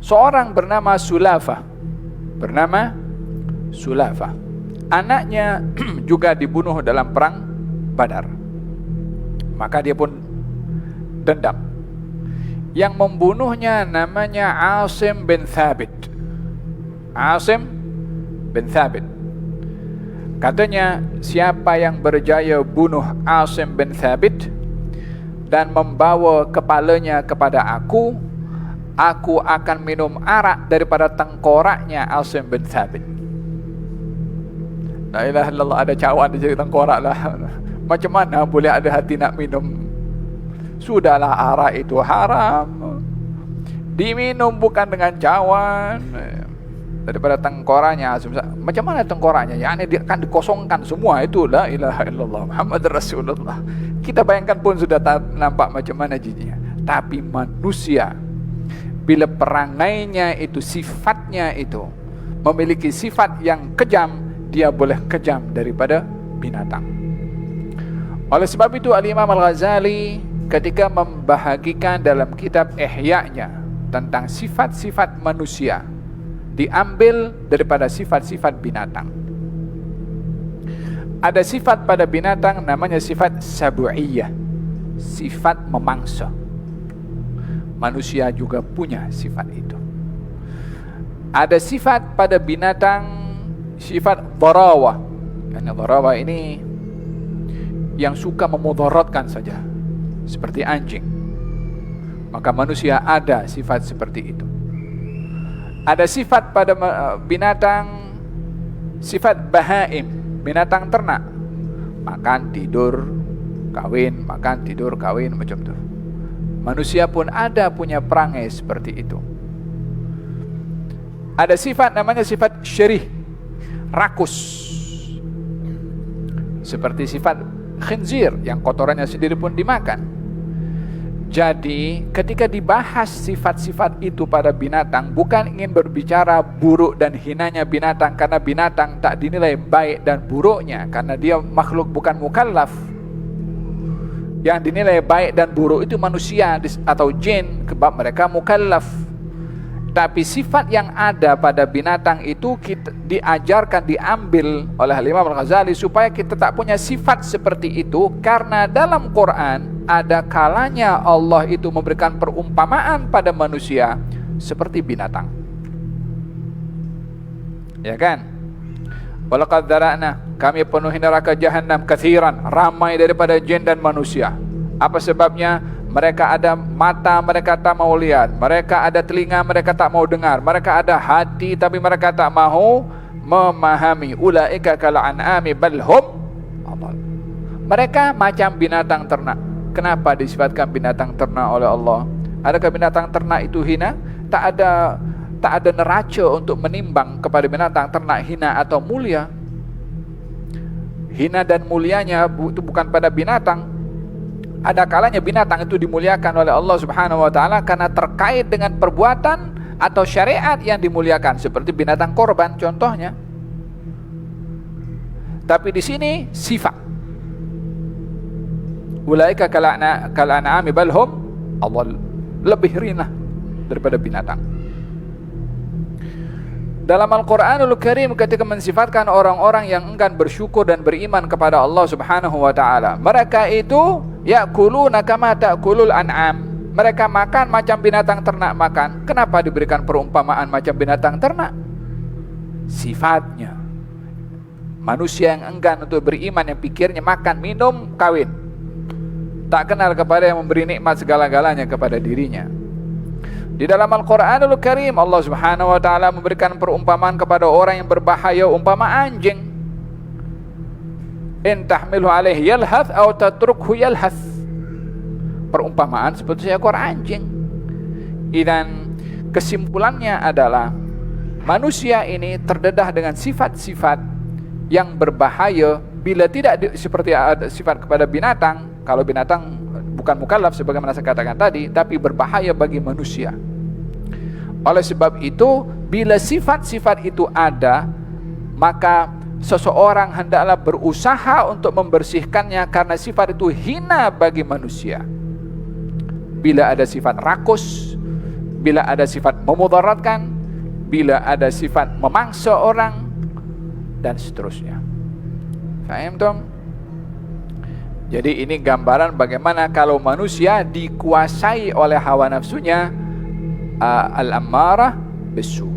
seorang bernama Sulafah. Anaknya juga dibunuh dalam perang Badar. Maka dia pun dendam. Yang membunuhnya namanya Asim bin Thabit. Katanya, siapa yang berjaya bunuh Asim bin Thabit dan membawa kepalanya kepada aku akan minum arak daripada tengkoraknya Asim bin Thabit. La ilaha illallah, ada cawan dia jadi tengkorak lah. Macam mana boleh ada hati nak minum? Sudahlah, arak itu haram, diminum bukan dengan cawan. Daripada tengkoraknya Asim. Macam mana tengkoraknya? Yani dia akan dikosongkan semua itu. La ilaha illallah Muhammad Rasulullah. Kita bayangkan pun sudah nampak macam mana jijiknya. Tapi manusia, bila perangainya itu, sifatnya itu memiliki sifat yang kejam, dia boleh kejam daripada binatang. Oleh sebab itu Al-Imam Al-Ghazali ketika membahagikan dalam kitab Ihya-nya tentang sifat-sifat manusia, diambil daripada sifat-sifat binatang. Ada sifat pada binatang namanya sifat sabu'iyah, sifat memangsa. Manusia juga punya sifat itu. Ada sifat pada binatang, sifat dharawah. Karena dharawah ini yang suka memudaratkan saja, seperti anjing. Maka manusia ada sifat seperti itu. Ada sifat pada binatang, sifat bahaim, binatang ternak. Makan, tidur, kawin, makan, tidur, kawin, macam tu. Manusia pun ada punya perangai seperti itu. Ada sifat namanya sifat syarih, rakus, seperti sifat khinzir yang kotorannya sendiri pun dimakan. Jadi ketika dibahas sifat-sifat itu pada binatang, bukan ingin berbicara buruk dan hinanya binatang, karena binatang tak dinilai baik dan buruknya, karena dia makhluk bukan mukallaf. Yang dinilai baik dan buruk itu manusia atau jin, sebab mereka mukallaf. Tapi sifat yang ada pada binatang itu kita diajarkan, diambil oleh Imam Al-Ghazali supaya kita tak punya sifat seperti itu, karena dalam Quran ada kalanya Allah itu memberikan perumpamaan pada manusia seperti binatang. Ya kan? Walaqad dzara'na, kami penuhi neraka jahanam katsiran, ramai daripada jin dan manusia. Apa sebabnya? Mereka ada mata, mereka tak mau lihat. Mereka ada telinga, mereka tak mau dengar. Mereka ada hati, tapi mereka tak mau memahami. Ulaika kal an'ami bal hum adall. Mereka macam binatang ternak. Kenapa disifatkan binatang ternak oleh Allah? Adakah binatang ternak itu hina? Tak ada neraca untuk menimbang kepada binatang ternak hina atau mulia. Hina dan mulianya itu bukan pada binatang. Ada kalanya binatang itu dimuliakan oleh Allah Subhanahu wa taala karena terkait dengan perbuatan atau syariat yang dimuliakan, seperti binatang korban contohnya. Tapi di sini sifat. Ulaika kal an'ami bal hum adall, lebih rinah daripada binatang. Dalam Al-Quranul Karim ketika mensifatkan orang-orang yang enggan bersyukur dan beriman kepada Allah Subhanahu wa taala, mereka itu ya'kuluna kama ta'kulul an'am. Mereka makan macam binatang ternak makan. Kenapa diberikan perumpamaan macam binatang ternak? Sifatnya. Manusia yang enggan untuk beriman, yang pikirnya makan, minum, kawin, tak kenal kepada yang memberi nikmat segala-galanya kepada dirinya. Di dalam Al-Quranul Karim Allah Subhanahu wa taala memberikan perumpamaan kepada orang yang berbahaya umpama anjing. In tahmilhu alaihi yalhath aw tatrukhu yalhath. Perumpamaan seperti seekor anjing. Dan kesimpulannya adalah manusia ini terdedah dengan sifat-sifat yang berbahaya bila tidak seperti ada sifat kepada binatang. Kalau binatang bukan mukallaf sebagaimana saya katakan tadi, tapi berbahaya bagi manusia. Oleh sebab itu, bila sifat-sifat itu ada, maka seseorang hendaklah berusaha untuk membersihkannya, karena sifat itu hina bagi manusia. Bila ada sifat rakus, bila ada sifat memudaratkan, bila ada sifat memangsa orang, dan seterusnya. Faham tom? Jadi ini gambaran bagaimana kalau manusia dikuasai oleh hawa nafsunya, al-ammarah bisu'.